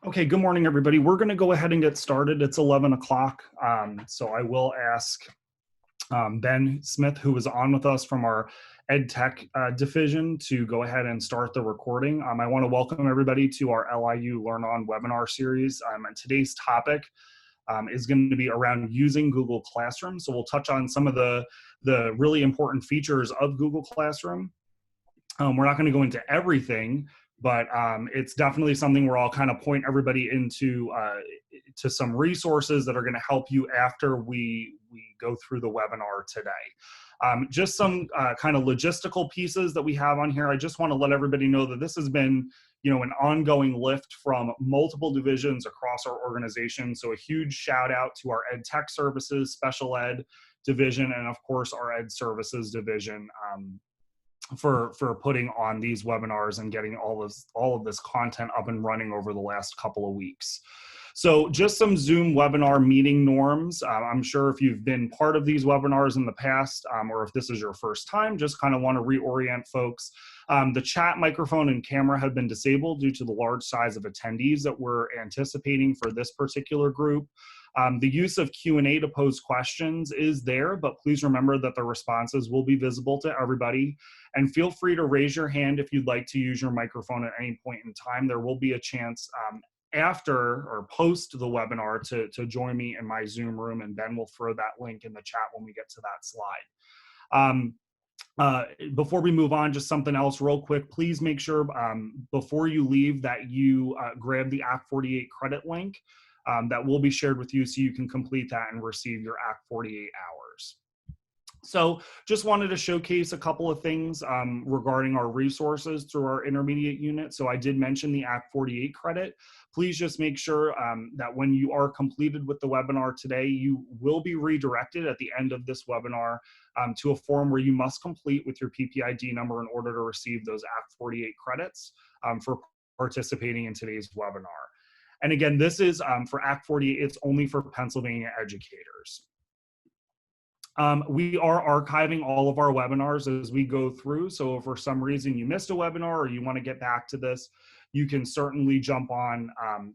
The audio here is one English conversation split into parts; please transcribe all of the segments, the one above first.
Okay, good morning, everybody. We're going to go ahead and get started. It's 11 o'clock. So I will ask Ben Smith, who was on with us from our Ed Tech division, to go ahead and start the recording. I want to welcome everybody to our LIU LearnOn webinar series. And today's topic is going to be around using Google Classroom. So we'll touch on some of the really important features of Google Classroom. We're not going to go into everything, but it's definitely something where I'll kind of point everybody into to some resources that are going to help you after we go through the webinar today. Just some kind of logistical pieces that we have on here. I just want to let everybody know that this has been, an ongoing lift from multiple divisions across our organization. So a huge shout out to our Ed Tech Services, Special Ed division, and of course our Ed Services division. For putting on these webinars and getting all of this content up and running over the last couple of weeks. So just some Zoom webinar meeting norms. I'm sure if you've been part of these webinars in the past, or if this is your first time, just kind of want to reorient folks. The chat microphone and camera have been disabled due to the large size of attendees that we're anticipating for this particular group. The use of Q&A to pose questions is there, but please remember that the responses will be visible to everybody. And feel free to raise your hand if you'd like to use your microphone at any point in time. There will be a chance after or post the webinar to join me in my Zoom room, and Ben will throw that link in the chat when we get to that slide. Before we move on, just something else real quick. Please make sure before you leave that you grab the Act 48 credit link. That will be shared with you so you can complete that and receive your Act 48 hours. So just wanted to showcase a couple of things regarding our resources through our intermediate unit. So I did mention the Act 48 credit. Please just make sure that when you are completed with the webinar today, you will be redirected at the end of this webinar to a form where you must complete with your PPID number in order to receive those Act 48 credits for participating in today's webinar. And again, this is for Act 48, it's only for Pennsylvania educators. We are archiving all of our webinars as we go through. So if for some reason you missed a webinar or you want to get back to this, you can certainly jump on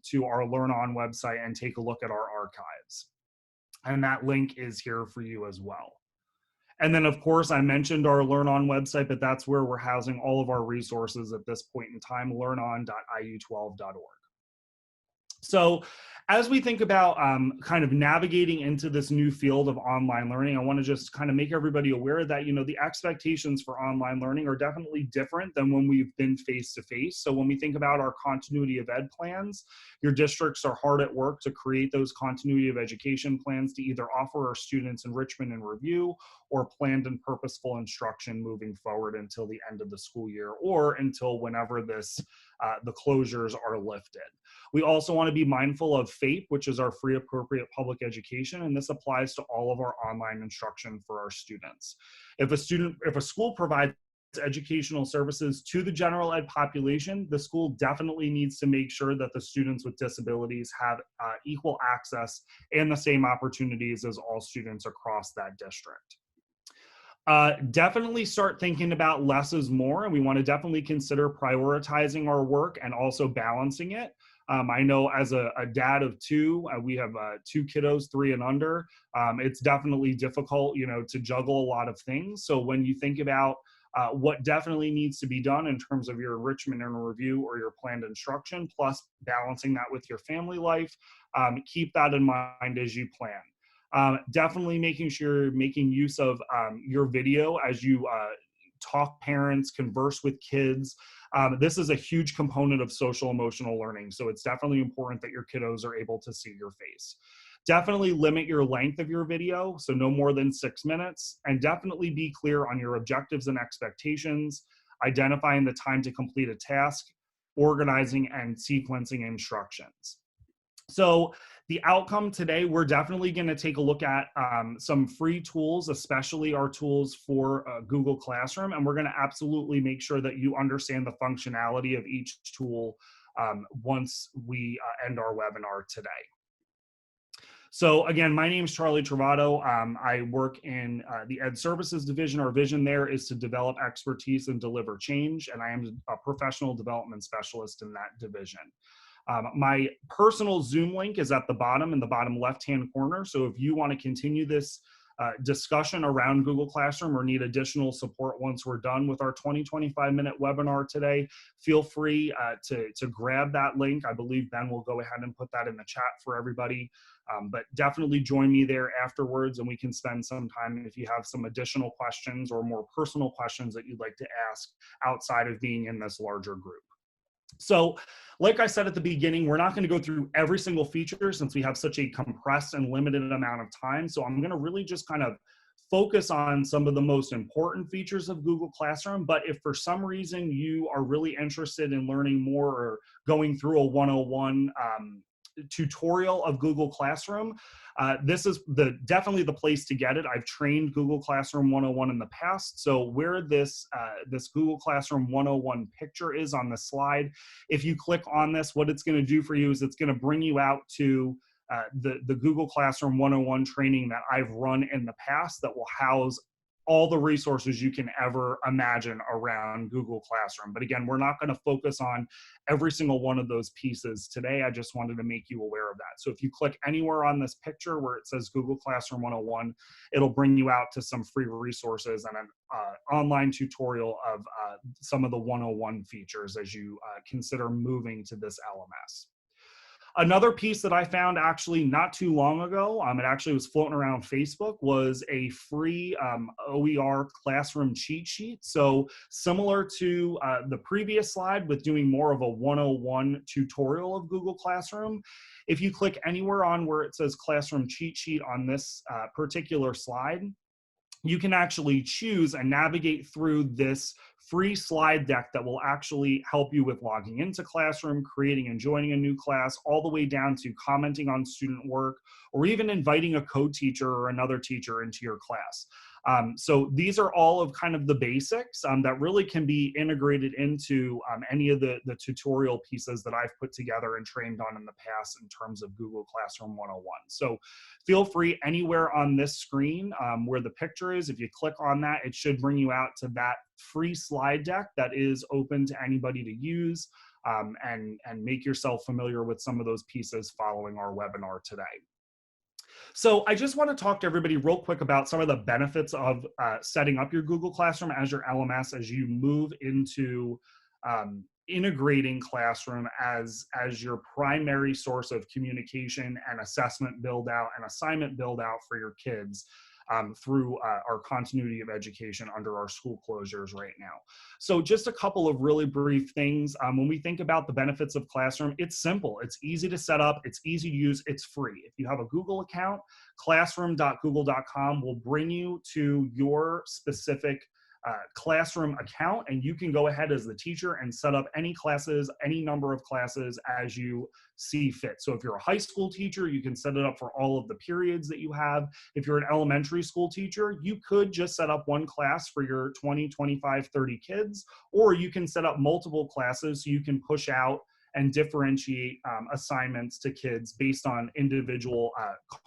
to our LearnOn website and take a look at our archives. And that link is here for you as well. And then, of course, I mentioned our LearnOn website, but that's where we're housing all of our resources at this point in time, learnon.iu12.org. So as we think about kind of navigating into this new field of online learning, I want to just kind of make everybody aware that, the expectations for online learning are definitely different than when we've been face-to-face. So when we think about our continuity of ed plans, your districts are hard at work to create those continuity of education plans to either offer our students enrichment and review or planned and purposeful instruction moving forward until the end of the school year or until whenever the closures are lifted. We also want to be mindful of FAPE, which is our free appropriate public education, and this applies to all of our online instruction for our students. If a school provides educational services to the general ed population, the school definitely needs to make sure that the students with disabilities have equal access and the same opportunities as all students across that district. Definitely start thinking about less is more, and we want to definitely consider prioritizing our work and also balancing it. I know as a dad of two, we have 2 kiddos, 3 and under. It's definitely difficult, to juggle a lot of things. So when you think about what definitely needs to be done in terms of your enrichment and review or your planned instruction, plus balancing that with your family life, keep that in mind as you plan. Definitely making sure you're making use of your video as you talk parents, converse with kids. This is a huge component of social emotional learning. So it's definitely important that your kiddos are able to see your face. Definitely limit your length of your video, so no more than 6 minutes, and definitely be clear on your objectives and expectations, identifying the time to complete a task, organizing and sequencing instructions. So the outcome today, we're definitely going to take a look at some free tools, especially our tools for Google Classroom, and we're going to absolutely make sure that you understand the functionality of each tool once we end our webinar today. So again, my name is Charlie Travato. I work in the Ed Services division. Our vision there is to develop expertise and deliver change, and I am a professional development specialist in that division. My personal Zoom link is at the bottom in the bottom left-hand corner. So if you want to continue this discussion around Google Classroom or need additional support once we're done with our 25-minute webinar today, feel free to grab that link. I believe Ben will go ahead and put that in the chat for everybody. But definitely join me there afterwards, and we can spend some time if you have some additional questions or more personal questions that you'd like to ask outside of being in this larger group. So like I said at the beginning, we're not going to go through every single feature since we have such a compressed and limited amount of time. So I'm going to really just kind of focus on some of the most important features of Google Classroom. But if for some reason you are really interested in learning more or going through a 101 tutorial of Google Classroom, this is definitely the place to get it. I've trained Google Classroom 101 in the past. So where this Google Classroom 101 picture is on the slide, if you click on this, what it's going to do for you is it's going to bring you out to the Google Classroom 101 training that I've run in the past that will house all the resources you can ever imagine around Google Classroom. But again, we're not going to focus on every single one of those pieces today. I just wanted to make you aware of that. So if you click anywhere on this picture where it says Google Classroom 101, it'll bring you out to some free resources and an online tutorial of some of the 101 features as you consider moving to this LMS. Another piece that I found actually not too long ago, it actually was floating around Facebook, was a free OER classroom cheat sheet. So similar to the previous slide with doing more of a 101 tutorial of Google Classroom, if you click anywhere on where it says classroom cheat sheet on this particular slide, you can actually choose and navigate through this free slide deck that will actually help you with logging into Classroom, creating and joining a new class, all the way down to commenting on student work, or even inviting a co-teacher or another teacher into your class. So these are all of kind of the basics that really can be integrated into any of the tutorial pieces that I've put together and trained on in the past in terms of Google Classroom 101. So feel free anywhere on this screen where the picture is, if you click on that, it should bring you out to that free slide deck that is open to anybody to use and make yourself familiar with some of those pieces following our webinar today. So I just want to talk to everybody real quick about some of the benefits of setting up your Google Classroom as your LMS as you move into integrating Classroom as your primary source of communication and assessment build out and assignment build out for your kids through our continuity of education under our school closures right now. So just a couple of really brief things. When we think about the benefits of Classroom, it's simple. It's easy to set up. It's easy to use. It's free. If you have a Google account, classroom.google.com will bring you to your specific Classroom account, and you can go ahead as the teacher and set up any classes, any number of classes as you see fit. So if you're a high school teacher, you can set it up for all of the periods that you have. If you're an elementary school teacher, you could just set up one class for your 20, 25, 30 kids, or you can set up multiple classes so you can push out and differentiate assignments to kids based on individual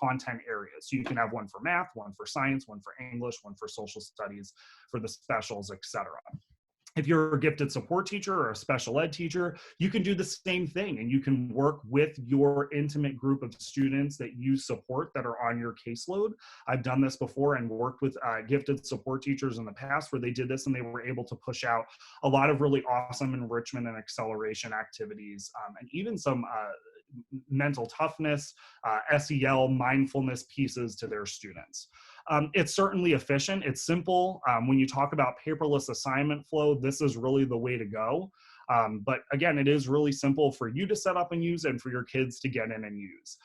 content areas. So you can have one for math, one for science, one for English, one for social studies, for the specials, etc. If you're a gifted support teacher or a special ed teacher, you can do the same thing, and you can work with your intimate group of students that you support that are on your caseload. I've done this before and worked with gifted support teachers in the past where they did this and they were able to push out a lot of really awesome enrichment and acceleration activities and even some mental toughness, SEL, mindfulness pieces to their students. It's certainly efficient. It's simple. When you talk about paperless assignment flow, this is really the way to go. But again, it is really simple for you to set up and use and for your kids to get in and use.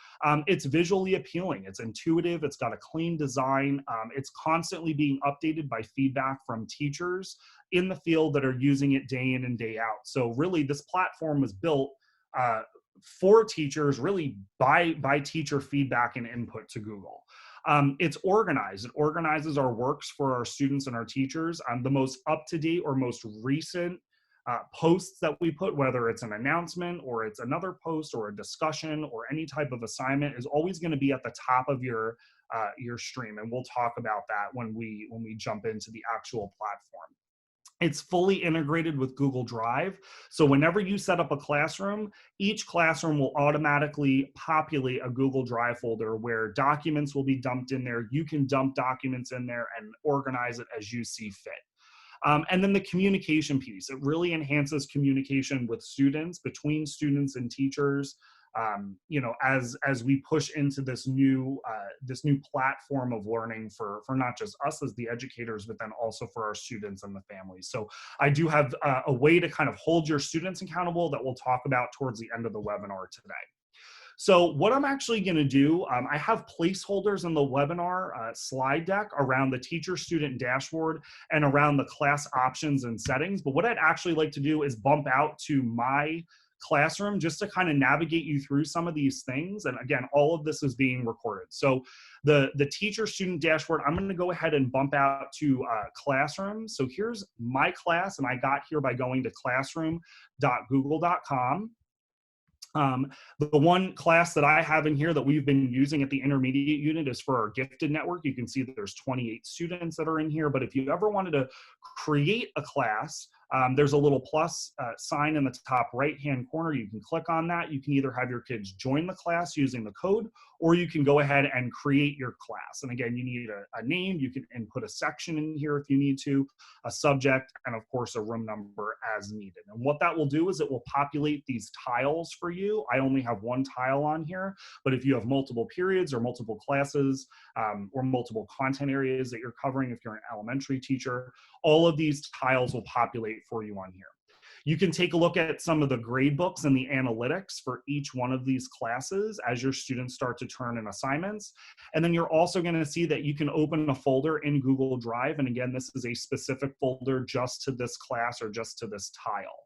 It's visually appealing. It's intuitive. It's got a clean design. It's constantly being updated by feedback from teachers in the field that are using it day in and day out. So really, this platform was built for teachers, really by teacher feedback and input to Google. It's organized. It organizes our works for our students and our teachers. The most up-to-date or most recent posts that we put, whether it's an announcement or it's another post or a discussion or any type of assignment, is always going to be at the top of your stream. And we'll talk about that when we jump into the actual platform. It's fully integrated with Google Drive. So whenever you set up a classroom, each classroom will automatically populate a Google Drive folder where documents will be dumped in there. You can dump documents in there and organize it as you see fit. And then the communication piece, it really enhances communication with students, between students and teachers. As we push into this new platform of learning for not just us as the educators, but then also for our students and the families. So I do have a way to kind of hold your students accountable that we'll talk about towards the end of the webinar today. So what I'm actually going to do, I have placeholders in the webinar slide deck around the teacher-student dashboard and around the class options and settings. But what I'd actually like to do is bump out to my classroom just to kind of navigate you through some of these things. And again, all of this is being recorded. So the teacher-student dashboard, I'm going to go ahead and bump out to Classroom. So here's my class, and I got here by going to classroom.google.com. The one class that I have in here that we've been using at the intermediate unit is for our gifted network. You can see that there's 28 students that are in here, but if you ever wanted to create a class, there's a little plus sign in the top right-hand corner. You can click on that. You can either have your kids join the class using the code, or you can go ahead and create your class. And again, you need a name. You can input a section in here if you need to, a subject, and of course a room number as needed. And what that will do is it will populate these tiles for you. I only have one tile on here, but if you have multiple periods or multiple classes or multiple content areas that you're covering, if you're an elementary teacher, all of these tiles will populate for you on here. You can take a look at some of the gradebooks and the analytics for each one of these classes as your students start to turn in assignments. And then you're also going to see that you can open a folder in Google Drive. And again, this is a specific folder just to this class or just to this tile.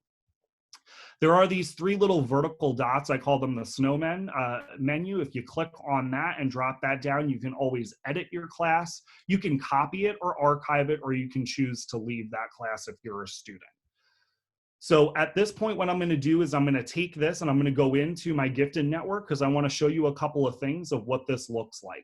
There are these three little vertical dots. I call them the snowmen menu. If you click on that and drop that down, you can always edit your class. You can copy it or archive it, or you can choose to leave that class if you're a student. So at this point, what I'm going to do is I'm going to take this and I'm going to go into my gifted network because I want to show you a couple of things of what this looks like.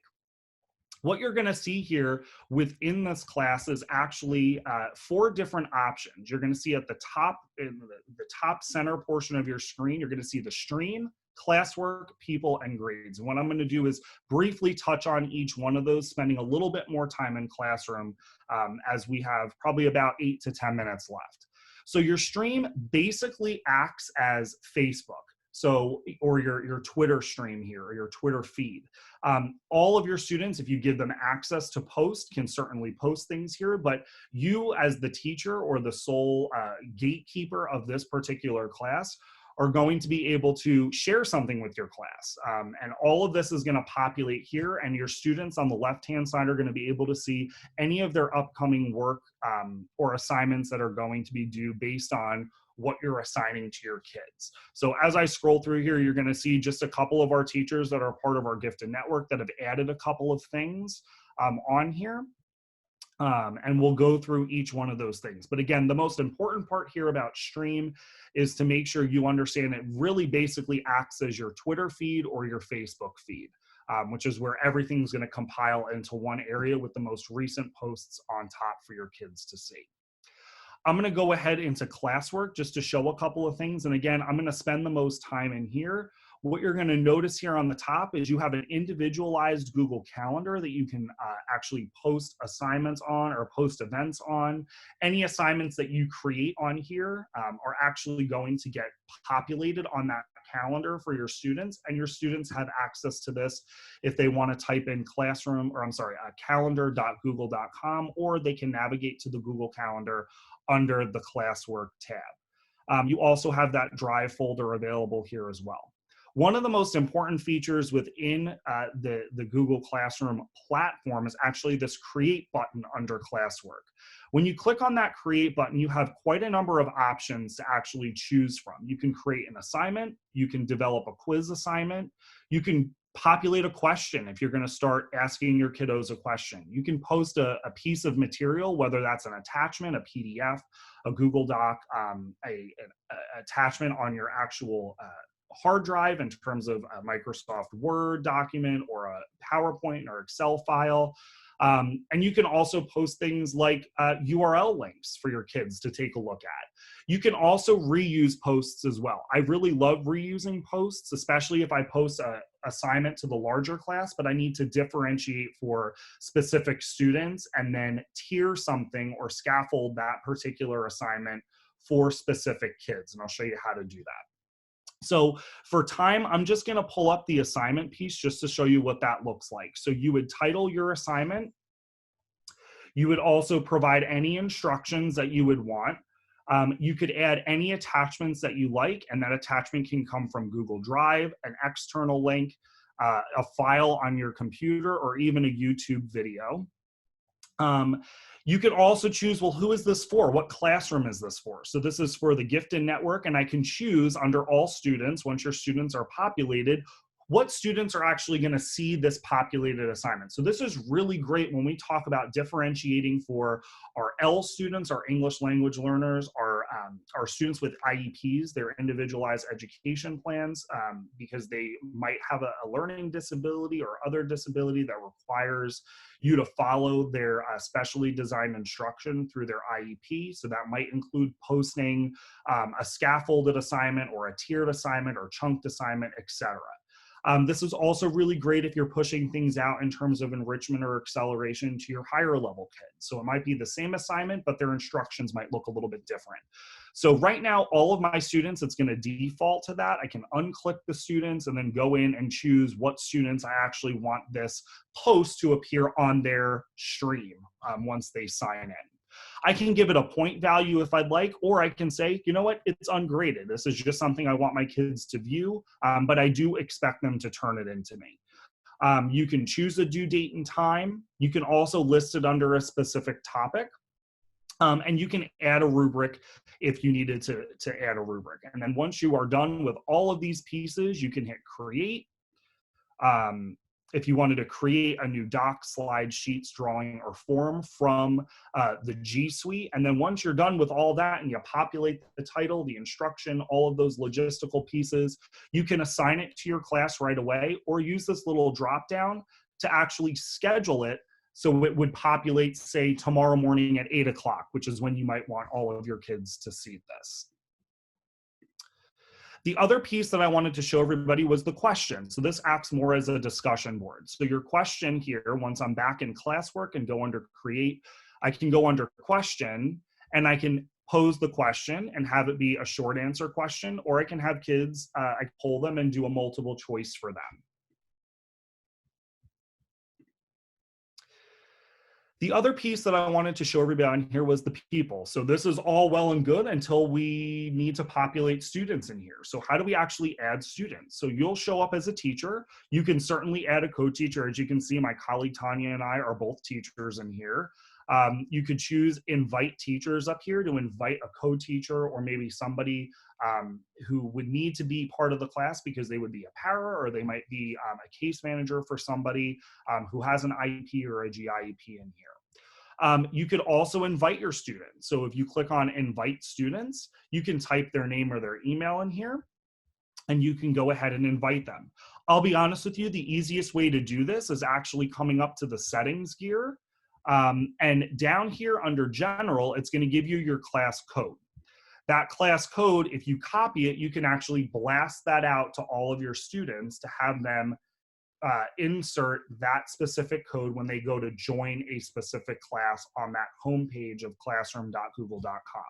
What you're going to see here within this class is actually 4 different options. You're going to see at the top, in the top center portion of your screen, you're going to see the stream, classwork, people, and grades. And what I'm going to do is briefly touch on each one of those, spending a little bit more time in classroom as we have probably about 8 to 10 minutes left. So your stream basically acts as Facebook. So, or your Twitter stream here, or your Twitter feed. All of your students, if you give them access to post, can certainly post things here, but you as the teacher or the sole gatekeeper of this particular class are going to be able to share something with your class. And all of this is going to populate here, and your students on the left-hand side are going to be able to see any of their upcoming work or assignments that are going to be due based on what you're assigning to your kids. So as I scroll through here, you're going to see just a couple of our teachers that are part of our gifted network that have added a couple of things on here. And we'll go through each one of those things. But again, the most important part here about stream is to make sure you understand it really basically acts as your Twitter feed or your Facebook feed, which is where everything's going to compile into one area with the most recent posts on top for your kids to see. I'm going to go ahead into Classwork just to show a couple of things. And again, I'm going to spend the most time in here. What you're going to notice here on the top is you have an individualized Google Calendar that you can actually post assignments on or post events on. Any assignments that you create on here are actually going to get populated on that calendar for your students, and your students have access to this if they want to type in calendar.google.com, or they can navigate to the Google Calendar under the Classwork tab. You also have that Drive folder available here as well. One of the most important features within the Google Classroom platform is actually this Create button under Classwork. When you click on that Create button, you have quite a number of options to actually choose from. You can create an assignment, you can develop a quiz assignment, you can populate a question if you're going to start asking your kiddos a question. You can post a piece of material, whether that's an attachment, a PDF, a Google Doc, an attachment on your actual hard drive in terms of a Microsoft Word document or a PowerPoint or Excel file. And you can also post things like URL links for your kids to take a look at. You can also reuse posts as well. I really love reusing posts, especially if I post a assignment to the larger class, but I need to differentiate for specific students and then tier something or scaffold that particular assignment for specific kids. And I'll show you how to do that. So for time, I'm just going to pull up the assignment piece just to show you what that looks like. So you would title your assignment. You would also provide any instructions that you would want. You could add any attachments that you like, and that attachment can come from Google Drive, an external link, a file on your computer, or even a YouTube video. You could also choose, well, who is this for? What classroom is this for? So this is for the gifted network, and I can choose under all students, once your students are populated, what students are actually going to see this populated assignment. So this is really great when we talk about differentiating for our L students, our English language learners, our students with IEPs, their individualized education plans, because they might have a learning disability or other disability that requires you to follow their specially designed instruction through their IEP. So that might include posting a scaffolded assignment or a tiered assignment or chunked assignment, etc. This is also really great if you're pushing things out in terms of enrichment or acceleration to your higher level kids. So it might be the same assignment, but their instructions might look a little bit different. So right now, all of my students, it's going to default to that. I can unclick the students and then go in and choose what students I actually want this post to appear on their stream once they sign in. I can give it a point value if I'd like, or I can say, you know what, it's ungraded. This is just something I want my kids to view, but I do expect them to turn it into me. You can choose a due date and time. You can also list it under a specific topic. And you can add a rubric if you needed to add a rubric. And then once you are done with all of these pieces, you can hit create. If you wanted to create a new doc, slide, sheets, drawing, or form from the G Suite. And then once you're done with all that and you populate the title, the instruction, all of those logistical pieces, you can assign it to your class right away or use this little drop down to actually schedule it. So it would populate, say, tomorrow morning at 8 o'clock, which is when you might want all of your kids to see this. The other piece that I wanted to show everybody was the question. So this acts more as a discussion board. So your question here, once I'm back in Classwork and go under create, I can go under question and I can pose the question and have it be a short answer question, or I can have kids, I pull them and do a multiple choice for them. The other piece that I wanted to show everybody on here was the people. So this is all well and good until we need to populate students in here. So how do we actually add students? So you'll show up as a teacher. You can certainly add a co-teacher. As you can see, my colleague Tanya and I are both teachers in here. You could choose invite teachers up here to invite a co-teacher or maybe somebody who would need to be part of the class because they would be a para or they might be a case manager for somebody who has an IEP or a GIEP in here. You could also invite your students. So if you click on invite students, you can type their name or their email in here and you can go ahead and invite them. I'll be honest with you, the easiest way to do this is actually coming up to the settings gear. And down here under general, it's going to give you your class code. That class code, if you copy it, you can actually blast that out to all of your students to have them insert that specific code when they go to join a specific class on that homepage of classroom.google.com.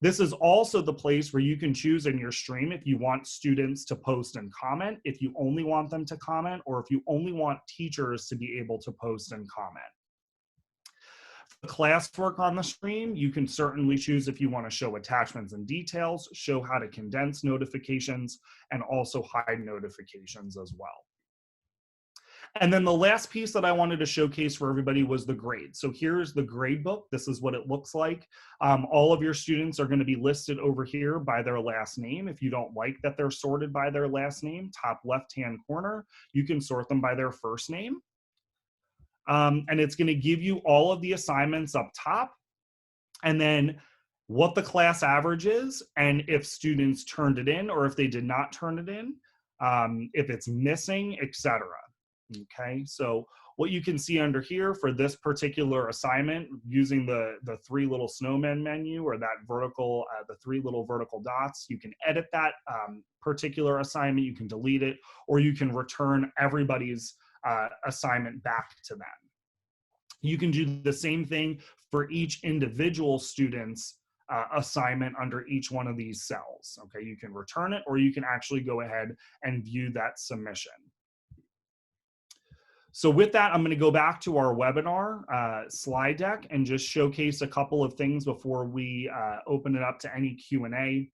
This is also the place where you can choose in your stream if you want students to post and comment, if you only want them to comment, or if you only want teachers to be able to post and comment. Classwork on the stream, you can certainly choose if you want to show attachments and details, show how to condense notifications, and also hide notifications as well. And then the last piece that I wanted to showcase for everybody was the grade. So here's the gradebook. This is what it looks like. All of your students are going to be listed over here by their last name. If you don't like that they're sorted by their last name, top left-hand corner, you can sort them by their first name. And it's going to give you all of the assignments up top, and then what the class average is, and if students turned it in or if they did not turn it in, if it's missing, etc. Okay, so what you can see under here for this particular assignment, using the three little snowman menu, or that vertical, the three little vertical dots, you can edit that particular assignment, you can delete it, or you can return everybody's assignment back to them. You can do the same thing for each individual student's assignment under each one of these cells. Okay, you can return it, or you can actually go ahead and view that submission. So with that, I'm going to go back to our webinar slide deck and just showcase a couple of things before we open it up to any Q&A,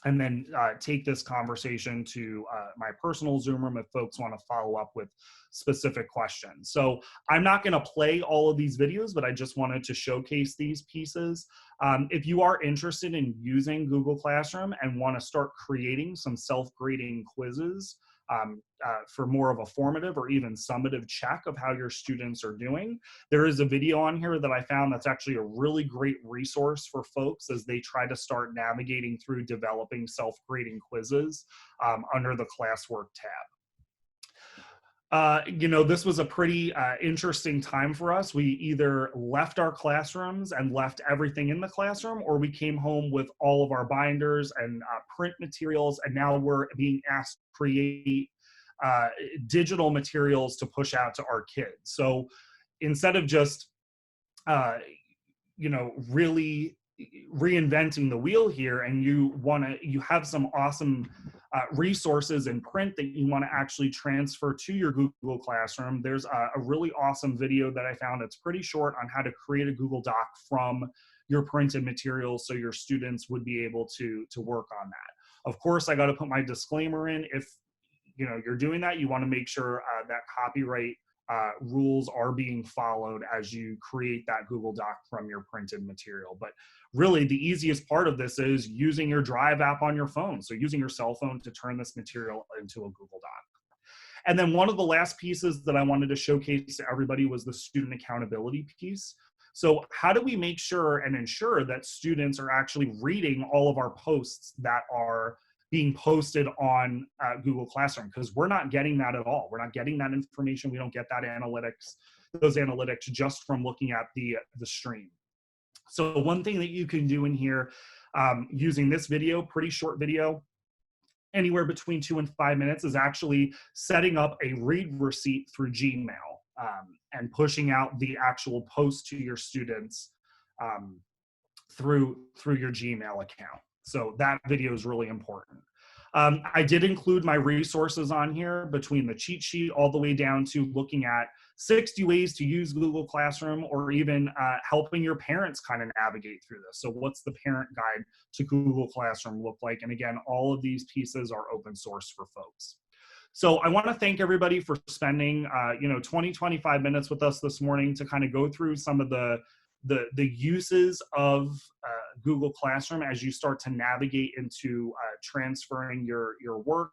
and then take this conversation to my personal Zoom room if folks want to follow up with specific questions. So I'm not going to play all of these videos, but I just wanted to showcase these pieces. If you are interested in using Google Classroom and want to start creating some self-grading quizzes for more of a formative or even summative check of how your students are doing, there is a video on here that I found that's actually a really great resource for folks as they try to start navigating through developing self-grading quizzes under the Classwork tab. You know, this was a pretty interesting time for us. We either left our classrooms and left everything in the classroom, or we came home with all of our binders and print materials, and now we're being asked to create digital materials to push out to our kids. So instead of just, you know, really reinventing the wheel here, and you have some awesome resources in print that you want to actually transfer to your Google Classroom, there's a really awesome video that I found. It's pretty short on how to create a Google Doc from your printed materials so your students would be able to work on that. Of course, I got to put my disclaimer in. If you know you're doing that, you want to make sure that copyright rules are being followed as you create that Google Doc from your printed material. But really, the easiest part of this is using your Drive app on your phone. So using your cell phone to turn this material into a Google Doc. And then one of the last pieces that I wanted to showcase to everybody was the student accountability piece. So how do we make sure and ensure that students are actually reading all of our posts that are being posted on Google Classroom? Because we're not getting that at all. We're not getting that information. We don't get that those analytics just from looking at the stream. So one thing that you can do in here, using this video, pretty short video, anywhere between 2 and 5 minutes, is actually setting up a read receipt through Gmail and pushing out the actual post to your students through your Gmail account. So that video is really important. I did include my resources on here, between the cheat sheet all the way down to looking at 60 ways to use Google Classroom, or even helping your parents kind of navigate through this. So what's the parent guide to Google Classroom look like? And again, all of these pieces are open source for folks. So I want to thank everybody for spending 20, 25 minutes with us this morning to kind of go through some of the uses of Google Classroom as you start to navigate into transferring your work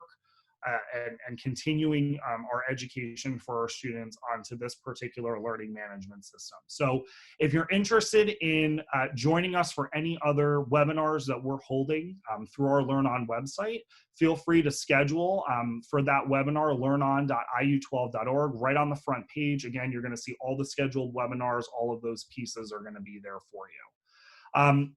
and continuing our education for our students onto this particular learning management system. So if you're interested in joining us for any other webinars that we're holding through our LearnOn website, feel free to schedule for that webinar, learnon.iu12.org. Right on the front page, again, you're going to see all the scheduled webinars. All of those pieces are going to be there for you.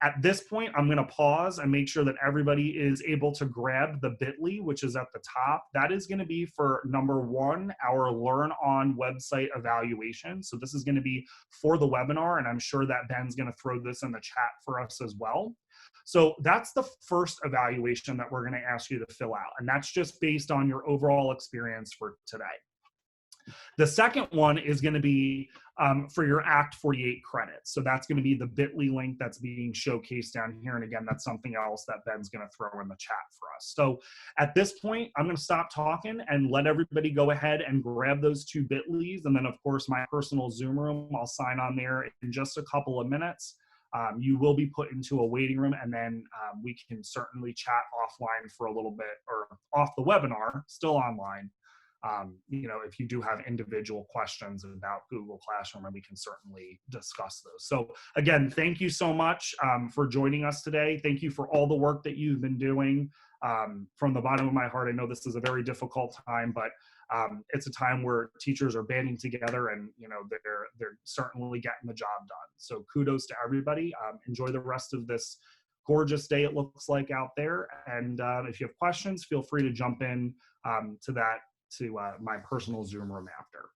At this point, I'm going to pause and make sure that everybody is able to grab the bit.ly, which is at the top. That is going to be for number 1, our LearnOn website evaluation. So this is going to be for the webinar, and I'm sure that Ben's going to throw this in the chat for us as well. So that's the first evaluation that we're going to ask you to fill out, and that's just based on your overall experience for today. The second one is going to be for your Act 48 credits. So that's going to be the bit.ly link that's being showcased down here. And again, that's something else that Ben's going to throw in the chat for us. So at this point, I'm going to stop talking and let everybody go ahead and grab those 2 bit.lys. And then, of course, my personal Zoom room, I'll sign on there in just a couple of minutes. You will be put into a waiting room, and then we can certainly chat offline for a little bit, or off the webinar, still online. If you do have individual questions about Google Classroom, and we can certainly discuss those. So again, thank you so much for joining us today. Thank you for all the work that you've been doing. From the bottom of my heart, I know this is a very difficult time, but it's a time where teachers are banding together, and they're certainly getting the job done. So kudos to everybody. Enjoy the rest of this gorgeous day it looks like out there. And if you have questions, feel free to jump in to my personal Zoom room after.